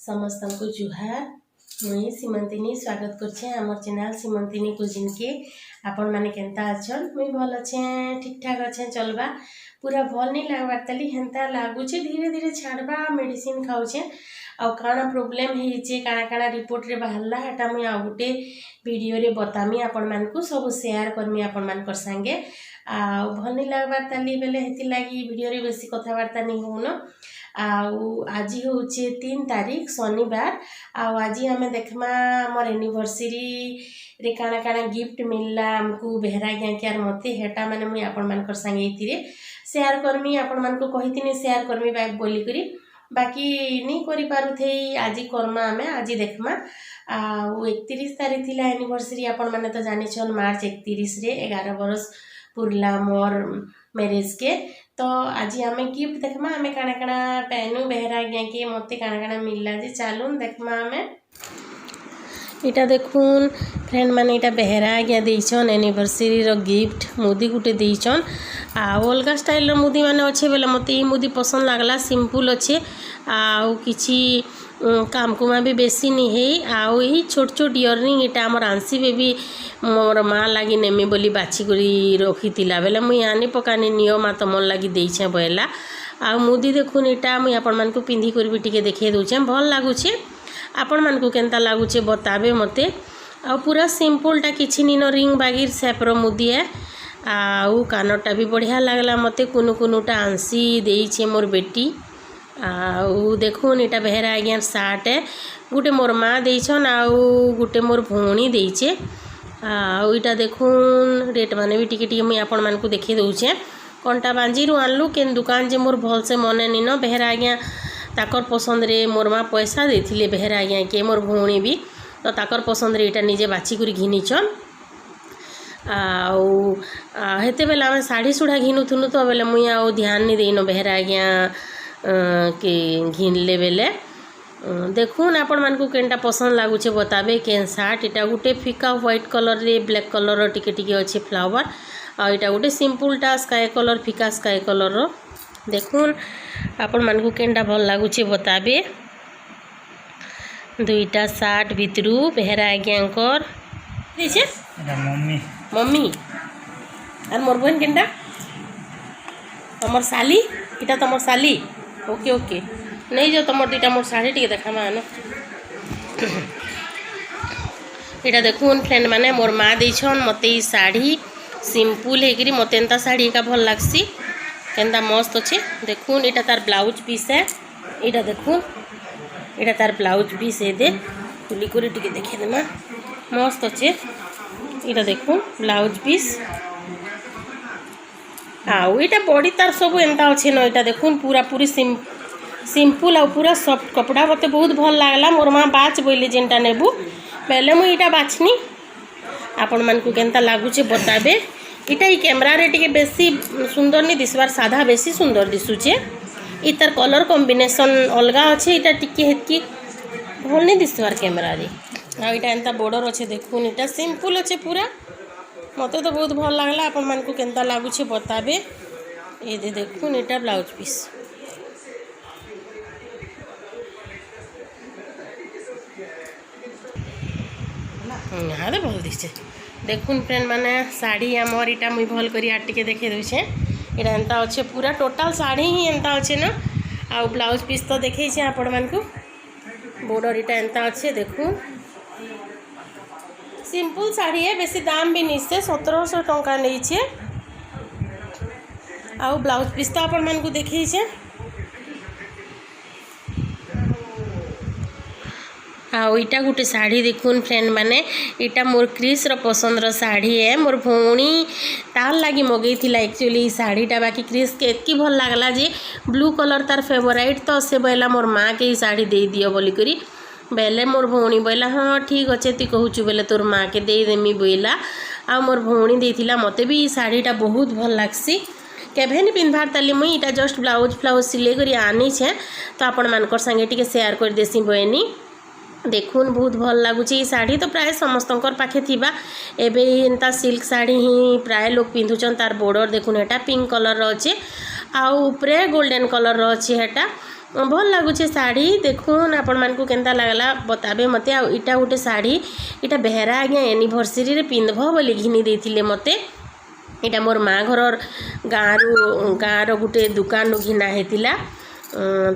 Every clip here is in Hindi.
समस्त को जुहार मुई सीमंतिनी स्वागत करछे हमर चैनल सीमंतिनी कुजिन के। आपण माने केनता अछन? मुई भल अच्छे, ठीक ठाक अच्छे, चलबा पूरा भल नहीं लगबार तली हेन्ता लागुचे। धीरे धीरे छाड़बा, मेडिसिन खाऊचे। आउ काना प्रोब्लेम हेचे, काना काना रिपोर्ट रे बाहरला हेटा मुई आ गुटे वीडियो रे बतामी आपण मानकू सब शेयर करमी आपण मानकर संगे। आ भल नहीं लगबार तली बेले हेति लागी वीडियो रे बेसी कथावार्ता नहीं होनो। आज हूँ 3 तारीख शनिवार। आज आम देखमा मोर एनिवर्सरी रे काना काना गिफ्ट मिलला आमको बेहरा क्या मते हेटा माने मुई आपण मानकर संगे इतिरे शेयर करमी। आपण मानको कहितिनी शेयर करमी बोली करी बाकी नहीं करि पारुथे। आज करमा आमे आज देखमा। 31 तारीख थिला एनिवर्सरी। आपण माने तो जानि छन मार्च 31 रे 11 बरस पुरला मोर मैरिज के। तो आज आमे गिफ्ट देखमा आमे काना काना पहनू बेहरा गया के मते काना काना मिलला जे चालून देखमा आमे। इटा देखून फ्रेंड माने इटा बेहरा गया देइछन एनिवर्सरी रो गिफ्ट मुदी गुटे देइछन। आ अलगा स्टाइल रो मुदी माने अच्छे बेला मते ई मुदी पसंद लागला। सिंपल अच्छे आउ किछि काम कुमा भी बेसी नहीं है। आउ यही छोट छोट इयरिंग इटा हमर आंसी बेबी मोर माँ लगी नेमी बोली बाछी करी रखी बेले मुई आनी पकानी नियो माँ तो मन लगी देछे बहला। आ मुदी देखुन इटा मुई आपण मानकू पिंधी कर भी टिके देखे दूचे भल लगुचे। आपण मानकू केनता लगुचे बताबे मते। आ पूरा सिंपल टा किछि निनो रिंग बागिर सेप रो मुदी है। आउ कानटा भी बढ़िया लागला मते। कुनु कुनुटा आंसी देइछे मोर बेटी। आउ देखुन इटा बेहरा आज्ञा सार्ट है गुटे मोर माँ देइछन आउ गुटे मोर भौणी देइछे। आउ इटा देखुन रेट माने भी टिके टिके मुई आपण मानकू देखे दउछे। कंटा बांजी रु आनलु केन दुकान जे मोर भल से मने निनो बेहरा आज्ञा ताकर पसंद रे मोर माँ पैसा देथिले बेहरा आज्ञा के मोर भौणी भी तो ताकर पसंद रे इटा निजे बाछी करी घिनिछन। आउ हेते बेला आमे साड़ी सुढ़ा घिनुथुनु तो बेले मुई आउ ध्यान नहीं देइनो बेहरा आज्ञा के घिनले बेले। देखुन आपण मानकू केनटा पसंद लागुचे बताबे। केन सार्ट इटा गुटे फिका व्हाइट कलर रे ब्लैक कलर टिके टिके अच्छे फ्लावर। आ इटा गुटे सिंपल टा स्काई कलर फिका स्काई कलर रो। देखुन आपण मानकू केनटा भल लागुचे बताबे। दुईटा सार्ट भितरू बेहरा आज्ञाकर देछे मम्मी मम्मी आर मोर बहन केनटा तमर साली इटा तमर साली। ओके ओके नहीं जो तुम दुईटा मोर शाढ़ी टी देखा मान इटा देखुन फ्रेंड माने मोर माँ देछन मते ई साड़ी सिंपल है मते एंता साड़ी का भल लागसी केंता मस्त अच्छे। देखुन इटा तार ब्लाउज पीस है। इटा देखुन इटा तार ब्लाउज पीस है दे खुली करी टिके देखे देमा मस्त अच्छे। इटा देखुन ब्लाउज पीस आउ इटा बॉडी तार सब एंता अच्छे न। इटा देखुन पूरा पूरी सिंपल आ पूरा सॉफ्ट कपड़ा मते बहुत भल लागला। मोर माँ बाच बोले जेनटा नेबू पहले मुई इटा बाछनी। आपण मानकू केनता लागुचे बताबे। इटा ई कैमरा रे टिके बेसी सुंदर नहीं दिसबार साधा बेसी सुंदर दिसुचे। इतार कलर कॉम्बिनेशन अलगा अच्छे। इटा टिके हेतकी भल नहीं दिसबार कैमरा रे। आ इटा एंता बॉर्डर अच्छे देखुन इटा सिंपल अच्छे पूरा मते तो बहुत भल लागला। आपण मानकू केनता लागुचे बताबे। ए दे देखुन इटा ब्लाउज पीस हाँ दे भल दिसे। देखुन फ्रेंड माने साड़ी आमर इटा मुई भल करी आर टिके देखे दूचे। इटा एंता अच्छे पूरा टोटाल साड़ी ही एंता अच्छे ना। आउ ब्लाउज पीस तो देखे आपण मानकू बॉर्डर इटा एंता अच्छे देखुन सिंपल साड़ी है बेसी दाम भी नहीं से 1700 टंका नहीं छे। आउ ब्लाउज पीस तो आपण मानकू देखे आउ इटा गुटे साड़ी देखुन फ्रेंड माने इटा मोर क्रिस रो पसंद रो साड़ी है। मोर भौणी तार लगी मगई थिला एक्चुअली साड़ीटा बाकी क्रिस के एतकी भल लागला जे ब्लू कलर तार फेवरेट तो से बोला मोर माँ के साड़ी दे दियो बोली करी बेले मोर भौणी बोला हाँ ठीक अच्छे तु कहूचु बेले तोर माँ के दे देमी बोला। आ मोर भौणी देथिला मते भी साड़ीटा बहुत भल लागसी। केभे नहीं पिन्धबार ताली मुई इटा जस्ट ब्लाउज सिले करी आनी छे तो आपण मानकर संगे टिके शेयर कर देसी बहनी। देखुन बहुत भल लगुच शाढ़ी तो प्राय समस्तंकर पाखे थिबा एबे एंता सिल्क शाढ़ी ही प्राय लोग पिंधुचन। तार बॉर्डर देखुन एटा पिंक कलर अच्छे आउ उपरे गोल्डन कलर अच्छे हेटा भल लगुचे साड़ी देखुन आपण मानकु केनता लागला बताबे मते। आ इटा गोटे साड़ी इटा बेहरा आज्ञा एनिवर्सरी रे पिंधब बोली घिनी देथिले मते। इटा मोर माँ घरर गाँव गोटे दुकान घिना हेतिला।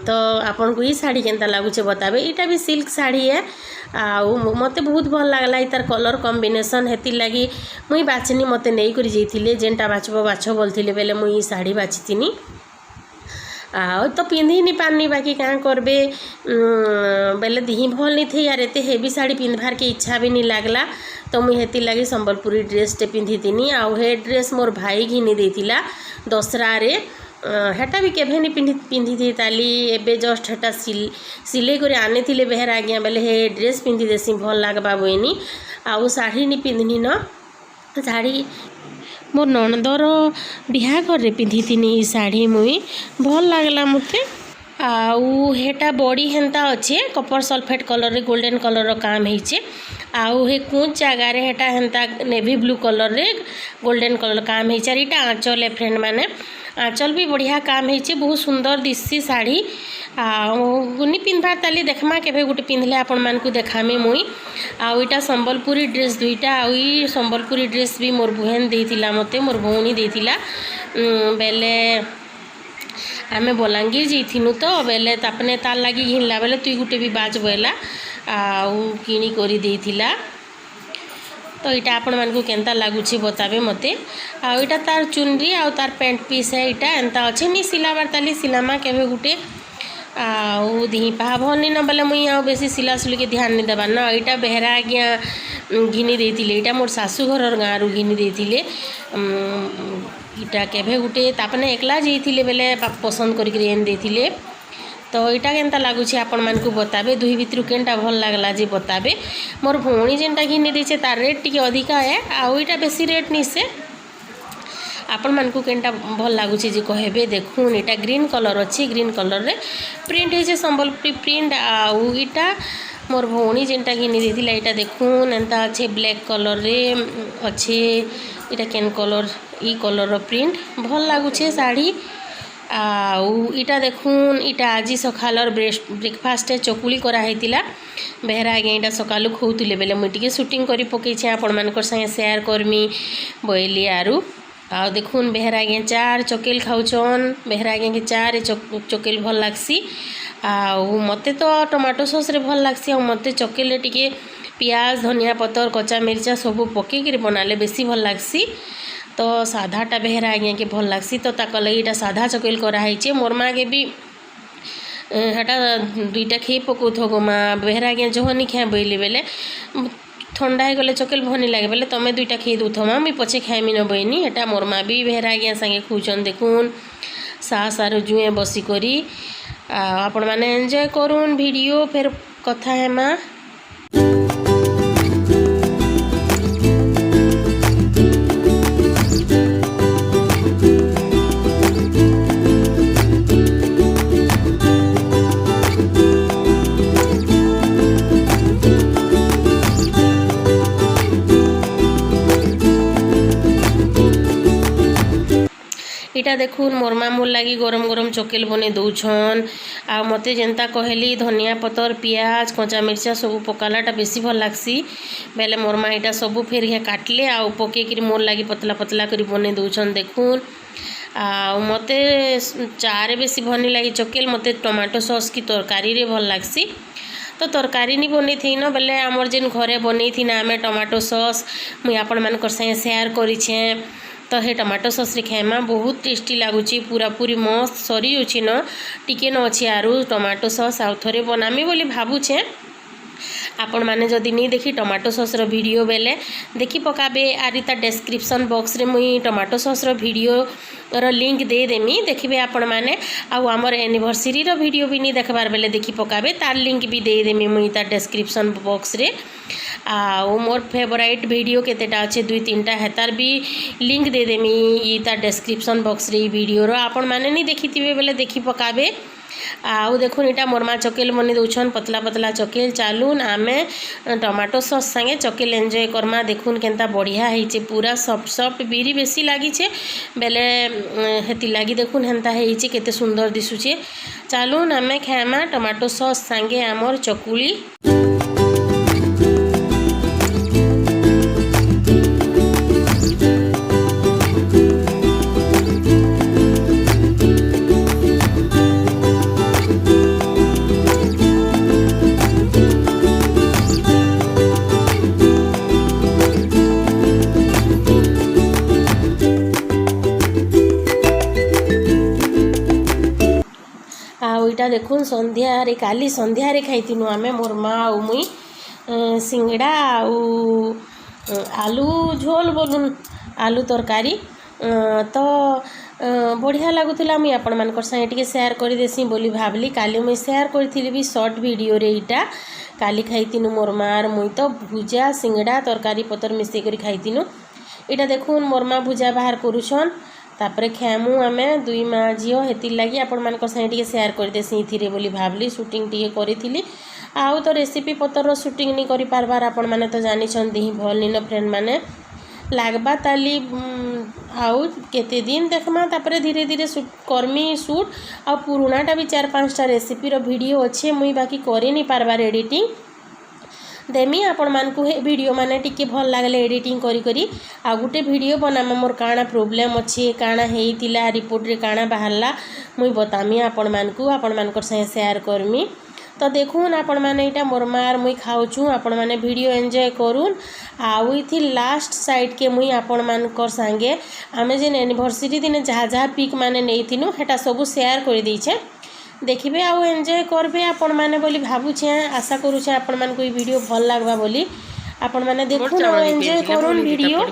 तो आपन को ये साड़ी केनता लगुचे बताबे। इटा भी सिल्क साड़ी है आउ मते बहुत भल लागला। इतार कलर कॉम्बिनेशन हेति लगी मुई बाचनी मते नहीं करी जाइथिले जेनटा बाछ बोलथिले बेले मुई ये साड़ी बाछितिनी। आओ तो पिंधि नहीं पारनी बाकी क्या करबे बेले दिही भल नहीं थे यार एते हेवी साड़ी पिंधबार के इच्छा भी नहीं लागला। तो मुई हेति लगी संबलपुरी ड्रेस टे पिंधि तिनी। आउ हे ड्रेस मोर भाई घिनी देथिला दसरा रे। हेटा भी केभे नहीं पिंधि थी ताली एबे जस्ट हेटा सिले करे आने थिले बेहरा आज्ञा बेले हे ड्रेस पिंधि देसी भल लागबा बोइनी। आउ साड़ी नहीं पिंधनी न साड़ी मोर नणदर बिहाघर रे पिंधि तिनी साड़ी मुई भल लागला मते। आउ हेटा बॉडी हेंता अच्छे कपर सल्फेट कलर रे गोल्डन कलर रो काम हेचे। आउ हे कुछ जगह रे हेटा हेंता नेवी ब्लू कलर रे गोल्डन कलर काम हेचे। इटा आंचल है फ्रेंड माने आंचल भी बढ़िया काम हेचे बहुत सुंदर दिसी साड़ी। आनी पिंधबार ताली देखमा केबे गोटे पिंधले आपण मानकु देखामी मुई। आउ इटा संबलपुरी ड्रेस दुईटा आउ ई संबलपुरी ड्रेस भी मोर बहन देथिला मते मोर भौणी देथिला बेले आमे बलांगीर जाइथिनु। तो बेले तापने तार लागी घिनला बेले तुई गोटे भी बाज बोला आउ किणी करी देथिला। तो इटा आपण मानकु केनता लागुची बताबे मते। आ इटा तार चुनरी आ तार पैंट पीस है इटा एंता अच्छे नहीं सिलाबार ताली सिलामा केबे गुटे आउ दिही पहा भल नहीं न बोले मुई आउ बेसी सिला सुली के ध्यान नहीं देबार न। इटा बेहरा आज्ञा घिनी देथिले इटा मोर सासू घरर गाँव घिनी देथिले। इटा केबे गुटे तापने एकला जाइथिले बेले पसंद करिक एन देथिले। तो इटा केनता लागुची आपण मानकु बताबे दुही भितरु केनटा भल लागला जे बताबे। मोर भौणी जेनटा घिनी देछे तार रेट टिके अधिका है आउ इटा बेसी रेट निसे आपण मानकु केनटा भल लागुची जे कहबे। देखुन इटा ग्रीन कलर अच्छी ग्रीन कलर रे प्रिंट है संबलपुरी प्रिंट। आउ इटा मोर भौणी जेनटा घिनी देथिला इटा देखुन एंता अच्छे ब्लैक कलर रे अच्छे इटा केन कलर ई कलर रो प्रिंट भल लागुचे साड़ी। आउ इटा देखुन इटा आज सकालर ब्रेकफास्ट चकुली करा हेतिला बेहरा आज्ञा इटा सकालू खोउतिले बेले मुई टिके शूटिंग करी पकेछे आपण मानकर संगे शेयर करमी बोइली। आरु आउ देखुन बेहरा आज्ञा चार चकेल खाउछन बेहरा आज्ञा के चार चकेल भल लागसी। आउ मते तो टमाटो सॉस रे भल लागसी। आउ मते चकेल टिके प्याज धनिया पतर कच्चा मिर्चा सब पकेक बनाले बेसी भल लागसी। तो साधाटा बेहरा आज्ञा के भल लागसी। तो ताक लगी इटा साधा चकेल कराई मोर माँ के भी हेटा दुईटा खे पकौथ गो माँ बेहरा आज्ञा जहनी खाए बोली बेले ठंडा हो गले चकेल भनी लगे बेले तुम दुईटा खे दौथ माँ मुझे पचे खाएमी न बहनी हेटा मोर माँ भी बेहरा आज्ञा संगे खुचन। देखुन सास आर जुए बसिकरी आपण मैंने एंजॉय करूँ वीडियो फिर कथा है माँ। इटा देखुन मोर माँ मोर लगी गरम गरम चकेल बने दौछन। आ मते जेनता कहली धनिया पतर पियाज कच्चा मिर्चा सब पकालाटा बेसी भल लागसी बेले मोर माँ इटा सब फिर हे काटले आ पकेक मोर लगी पतला पतला करी बने दौछन। देखुन आ मते चारे बेसी भनी लगी चकेल मते टमाटो सॉस की तरकारी रे भल लागसी। तो तरकारी नहीं बनी थी न बेले आमर जेन घरे बनी थी ना आमे टमाटो सॉस मुई आपण मानकर संगे शेयर करिछे। तो हे टमाटो सॉस रे खाएमा बहुत टेस्टी लगुच पूरा पूरी मस्त सरी अच्छी न टिके न अच्छे आरु टमाटो सॉस आउ थरे बनामी बोली भावुछे। आपण माने जदि नहीं देखी टमाटो सॉस रो वीडियो बेले देखी पकाबे आरी ता डिस्क्रिप्शन बॉक्स रे मुई टमाटो सॉस रो वीडियो रो लिंक दे देमी देखिबे आपण माने। आउ हमर एनिवर्सरी रो वीडियो भी नहीं देखबार बेले देखी पकाबे तार लिंक भी दे देमी मुई ता डिस्क्रिप्शन बॉक्स रे। आउ मोर फेवरेट वीडियो केतेटा अच्छे दुई तीनटा हेतार भी लिंक दे देमी ई ता डिस्क्रिप्शन बॉक्स रे वीडियो रो आपण माने नहीं देखिथिबे बेले देखी पकाबे आउ देखुन इटा मोरमा चकेल मनी दौछन पतला पतला चकेल। चालून आमे टमाटो सॉस संगे चकेल एंजॉय करमा। देखुन केंता बढ़िया ହେଇছে पूरा सॉफ्ट सॉफ्ट बिरी बेसी लागी छे बेले हेती लागी देखुन हेंता ହେଇছে केते सुंदर दिसुचे। चालून आमे खाएमा टमाटो सॉस संगे आमर चकुली। आईटा देखुन संध्यारे काली संध्यारे खाइथिनु आमे मोर माँ आउ मुई सिंगड़ा आउ आलू झोल बोलून आलू तरकारी तो बढ़िया लगुला। मुई आपण मानकर संगे टिके शेयर कर देसी बोली भाबली। काली मुई शेयर करथिली भी शॉर्ट वीडियो रे इटा काली खाइथिनु मोर माँ मुई तो भुजा सिंगड़ा तरकारी पतर मिसई करी खाइथिनु। इटा देखुन मोर माँ भुजा बाहर करूछन तापरे खाएमु आमे दुई माँ झील हेतिर लगी आपण मानकर संगे टिके शेयर कर देसी इथिरे बोली भाबली। शूटिंग टिके करिथिली आउ तो रेसिपी पतर शूटिंग नहीं करि पारबार आपण माने तो जानि छन दी भल निन फ्रेंड माने लागबा ताली आउ केते दिन देखमा तापरे धीरे धीरे शूट करमी शूट आ पुराणाटा भी 4-5टा रेसिपी रो वीडियो अच्छे मुई बाकी करि नहीं पारबार एडिटिंग देमी आपण मानकु हे वीडियो माने टिके भल लागले एडिटिंग करी करी आ गुटे वीडियो बनामा मोर काना प्रॉब्लम अच्छे काना हेइतिला रिपोर्ट रे काना बाहरला मुई बतामी आपण मानकर संगे शेयर करमी। तो देखुन आपण माने इटा मोर मार मुई खाउछु आपण माने वीडियो एंजॉय करून। आउ इथि लास्ट साइड के मुई आपण मानकर संगे आमे जेन एनिवर्सरी दिन जहाँ जहाँ पिक माने नेइथिनु हेटा सब शेयर कर दैछे देखिबे आउ एंजॉय करबे आपण माने बोली भाबुछे। आशा करूछे आपण मान कोई वीडियो भल लागबा बोली आपण माने देखुन आउ एंजॉय करून वीडियो।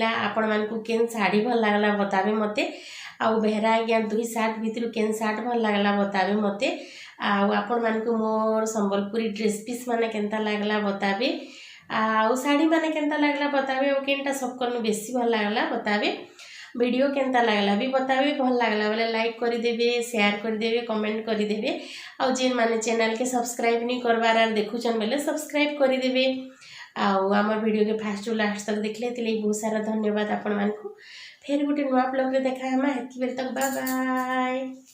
लागला आपण मानकु केन साड़ी भल लागला बताबे मते आउ बेहरा आज्ञा दुई सार्ट भितर केन सार्ट भल लागला बताबे मते आउ आपण मानकु मोर संबलपुरी ड्रेस पीस माने केनता लागला बताबे आउ साड़ी माने केनता लागला बताबे ओ केनटा सबकनु बेसी भल लागला बताबे वीडियो केनता लागला भी बताबे भल लागला बोले लाइक कर देबे शेयर कर देबे कमेंट कर देबे आउ जेन माने चैनल के सब्सक्राइब नहीं करबार आर देखुछन बोले सब्सक्राइब कर देबे आउ हमर वीडियो के फास्ट टू लास्ट तक देखले तिले बहुत सारा धन्यवाद आपण मानकु फेर गुटे नुवा ब्लॉग रे देखा हमा हेति बेल तक बाय बाय।